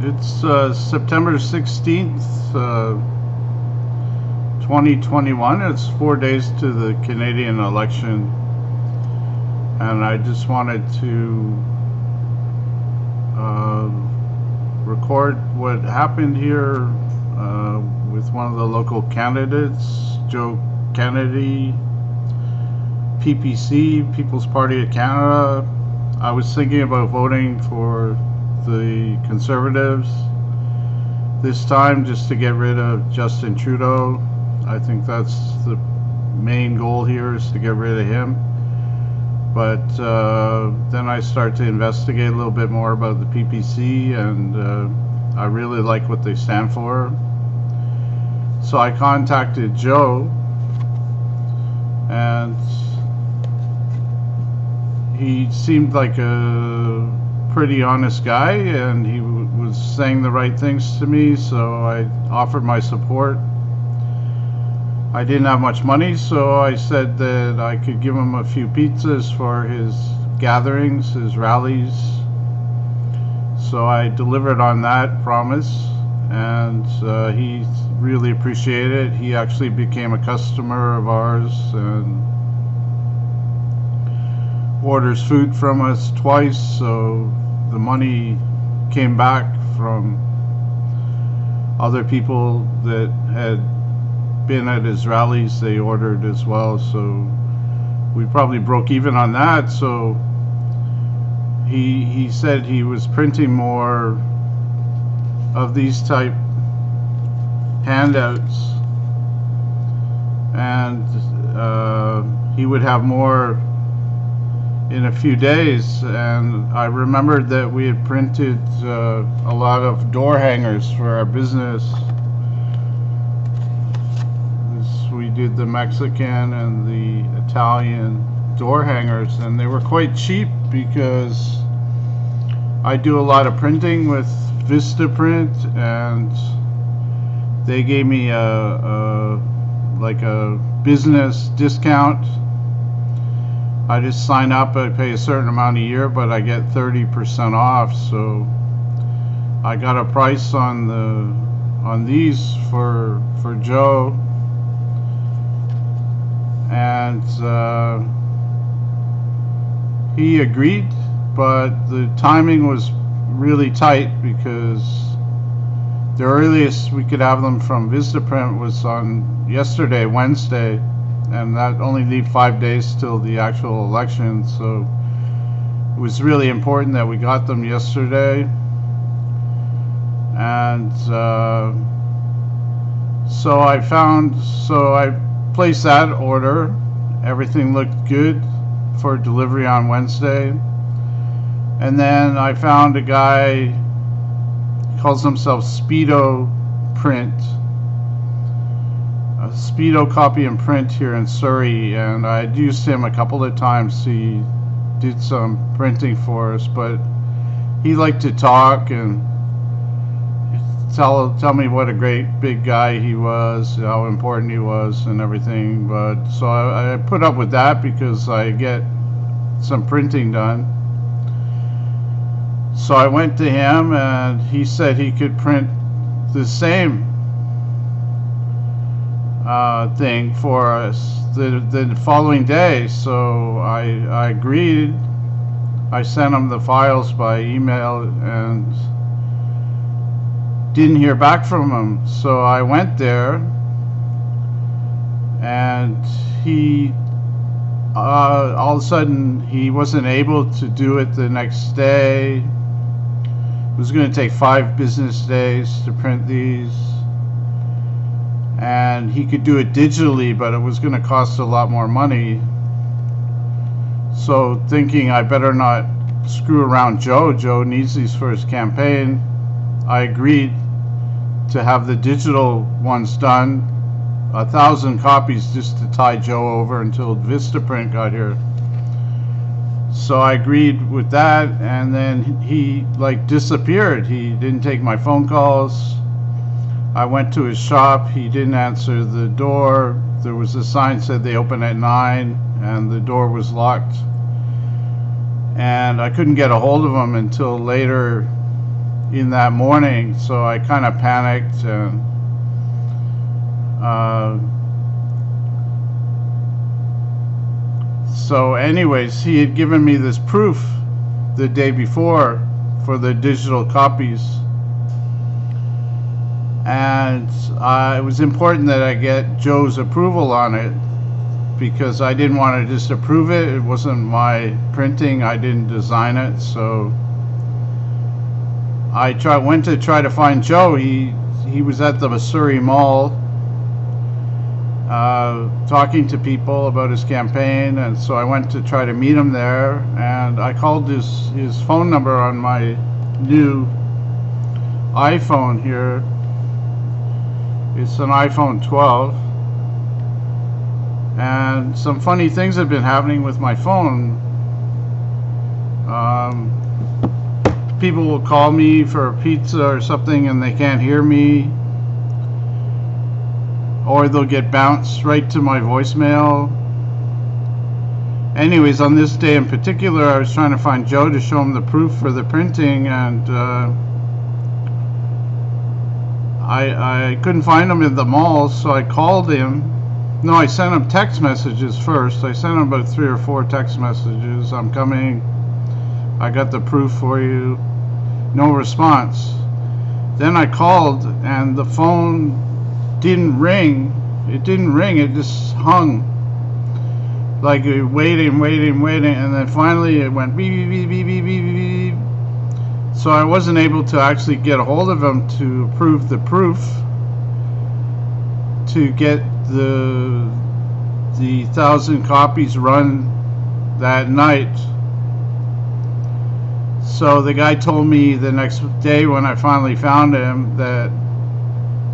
It's September 16th, 2021. It's 4 days to the Canadian election. And I just wanted to record what happened here with one of the local candidates, Joe Kennedy, PPC, People's Party of Canada. I was thinking about voting for the Conservatives this time just to get rid of Justin Trudeau. I think that's the main goal here, is to get rid of him. But then I start to investigate a little bit more about the PPC, and I really like what they stand for. So I contacted Joe, and he seemed like a pretty honest guy, and he was saying the right things to me, so I offered my support. I didn't have much money, so I said that I could give him a few pizzas for his gatherings, his rallies. So I delivered on that promise, and he really appreciated it. He actually became a customer of ours and orders food from us twice, so the money came back from other people that had been at his rallies. They ordered as well, so we probably broke even on that. So he said he was printing more of these type handouts, and he would have more in a few days. And I remembered that we had printed a lot of door hangers for our business. We did the Mexican and the Italian door hangers, and they were quite cheap because I do a lot of printing with Vista Print, and they gave me like a business discount. I just sign up, I pay a certain amount a year, but I get 30% off. So I got a price on these for Joe, and he agreed, but the timing was really tight because the earliest we could have them from Vistaprint was on yesterday, Wednesday, and that only leave 5 days till the actual election. So it was really important that we got them yesterday. And so I placed that order. Everything looked good for delivery on Wednesday. And then I found a guy, he calls himself Speedo Print, a Speedo Copy and Print here in Surrey, and I'd used him a couple of times. He did some printing for us, but he liked to talk and tell me what a great big guy he was, how important he was and everything. But so I put up with that because I get some printing done. So I went to him, and he said he could print the same thing for us the following day. So I agreed. I sent him the files by email and didn't hear back from him. So I went there, and he all of a sudden he wasn't able to do it the next day. It was going to take 5 business days to print these, and he could do it digitally, but it was going to cost a lot more money. So thinking I better not screw around Joe. Joe needs these for his campaign. I agreed to have the digital ones done, 1,000 copies, just to tie Joe over until Vistaprint got here. So I agreed with that, and then he like disappeared. He didn't take my phone calls. I went to his shop. He didn't answer the door. There was a sign that said they open at 9, and the door was locked. And I couldn't get a hold of him until later in that morning, so I kind of panicked. And so anyways, he had given me this proof the day before for the digital copies, and it was important that I get Joe's approval on it, because I didn't want to just approve it. It wasn't my printing, I didn't design it. So I went to try to find Joe. He was at the Missouri Mall talking to people about his campaign, and so I went to try to meet him there, and I called his phone number on my new iPhone here. It's an iPhone 12, and some funny things have been happening with my phone. People will call me for pizza or something and they can't hear me, or they'll get bounced right to my voicemail. Anyways, on this day in particular, I was trying to find Joe to show him the proof for the printing, and I couldn't find him in the mall, so I called him. No, I sent him text messages first. I sent him about 3 or 4 text messages. I'm coming. I got the proof for you. No response. Then I called, and the phone didn't ring. It didn't ring. It just hung. Like waiting, and then finally it went beep, beep, beep, beep, beep, beep, beep. So I wasn't able to actually get a hold of him to approve the proof to get the 1,000 copies run that night. So the guy told me the next day when I finally found him that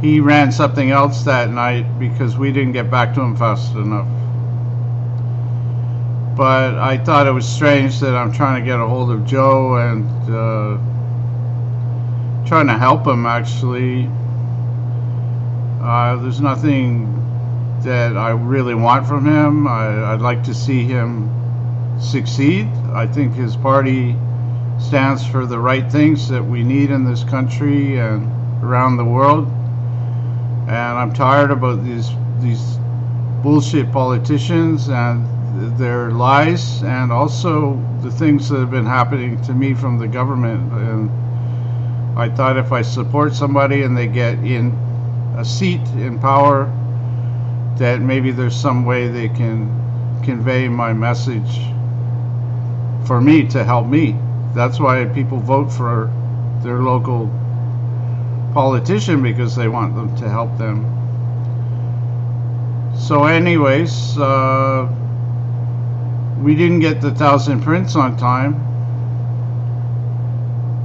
he ran something else that night because we didn't get back to him fast enough. But I thought it was strange that I'm trying to get a hold of Joe and trying to help him, actually. There's nothing that I really want from him. I'd like to see him succeed. I think his party stands for the right things that we need in this country and around the world. And I'm tired about these bullshit politicians and their lies, and also the things that have been happening to me from the government. And I thought if I support somebody and they get in a seat in power, that maybe there's some way they can convey my message for me, to help me. That's why people vote for their local politician, because they want them to help them. So anyways, we didn't get the 1,000 prints on time,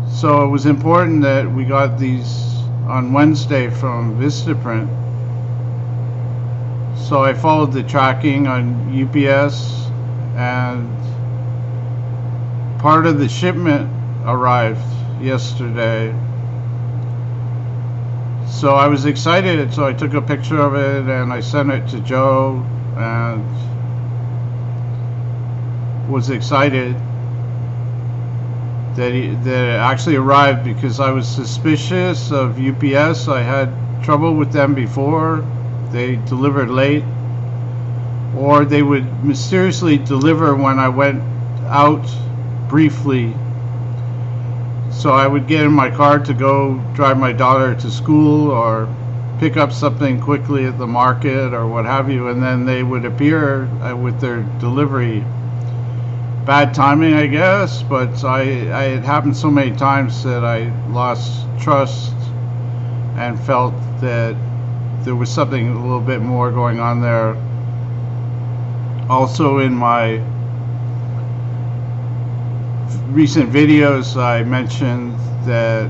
so it was important that we got these on Wednesday from Vistaprint. So I followed the tracking on UPS, and part of the shipment arrived yesterday. So I was excited, so I took a picture of it and I sent it to Joe, and was excited that it actually arrived, because I was suspicious of UPS. I had trouble with them before. They delivered late, or they would mysteriously deliver when I went out briefly. So I would get in my car to go drive my daughter to school or pick up something quickly at the market or what have you, and then they would appear with their delivery. Bad timing, I guess, but it happened so many times that I lost trust and felt that there was something a little bit more going on there. Also, in my recent videos, I mentioned that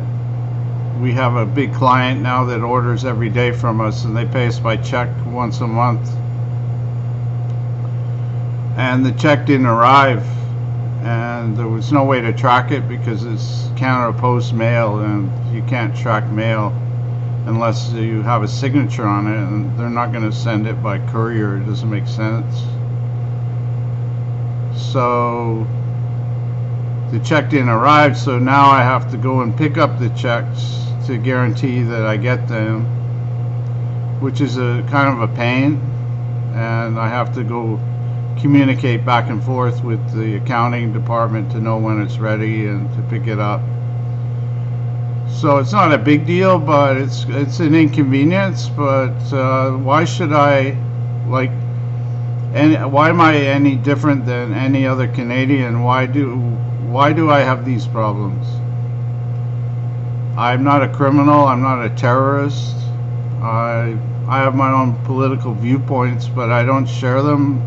we have a big client now that orders every day from us, and they pay us by check once a month. And the check didn't arrive, and there was no way to track it because it's Canada Post mail, and you can't track mail unless you have a signature on it, and they're not going to send it by courier. It doesn't make sense. So the check didn't arrive, so now I have to go and pick up the checks to guarantee that I get them, which is a kind of a pain, and I have to go communicate back and forth with the accounting department to know when it's ready and to pick it up. So it's not a big deal, but it's an inconvenience. But why should I, like, why am I any different than any other Canadian? Why do I have these problems? I'm not a criminal, I'm not a terrorist. I have my own political viewpoints, but I don't share them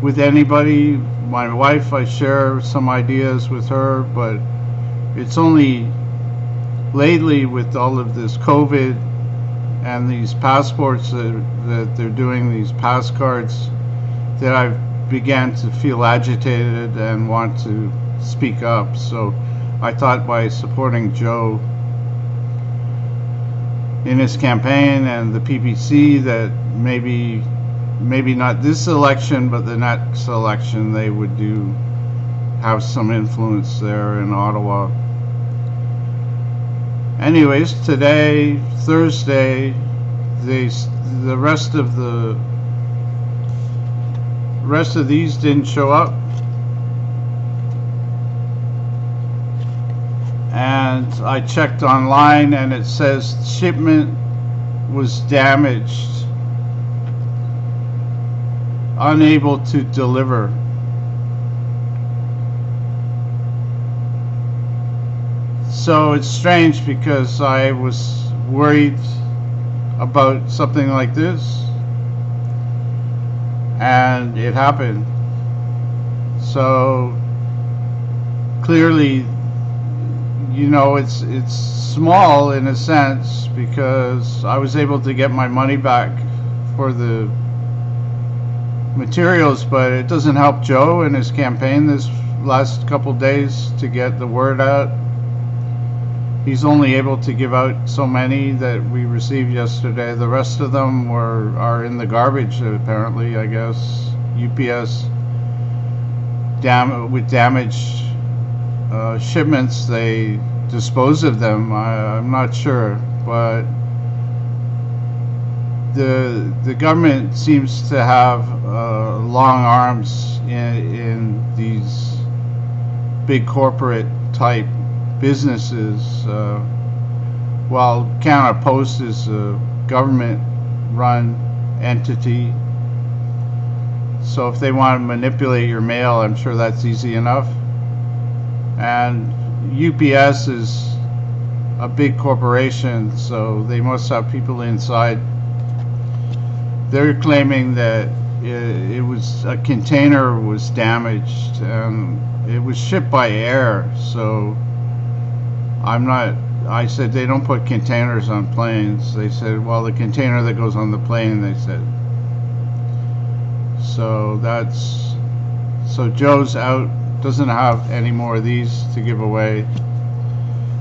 with anybody. My wife, I share some ideas with her, but it's only lately with all of this COVID and these passports that they're doing, these pass cards, that I've began to feel agitated and want to speak up. So I thought by supporting Joe in his campaign and the PPC that maybe not this election, but the next election, they would have some influence there in Ottawa. Anyways, today, Thursday, the rest of these didn't show up, and I checked online and it says shipment was damaged, unable to deliver. So it's strange because I was worried about something like this, and it happened. So clearly, you know, it's small in a sense because I was able to get my money back for the materials, but it doesn't help Joe in his campaign this last couple days to get the word out. He's only able to give out so many that we received yesterday. The rest of them are in the garbage, apparently, I guess. UPS with damaged shipments, they dispose of them. I'm not sure, but the government seems to have long arms in these big corporate type businesses, while Canada Post is a government-run entity. So if they want to manipulate your mail, I'm sure that's easy enough. And UPS is a big corporation, so they must have people inside. They're claiming that it was a container was damaged and it was shipped by air, so I said they don't put containers on planes. They said, well, the container that goes on the plane, they said. So Joe's out, doesn't have any more of these to give away,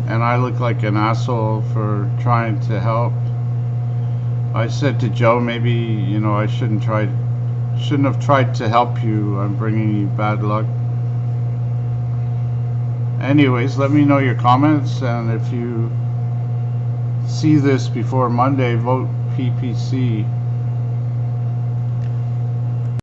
and I look like an asshole for trying to help. I said to Joe, maybe, you know, I shouldn't have tried to help you. I'm bringing you bad luck. Anyways, let me know your comments, and if you see this before Monday, vote PPC.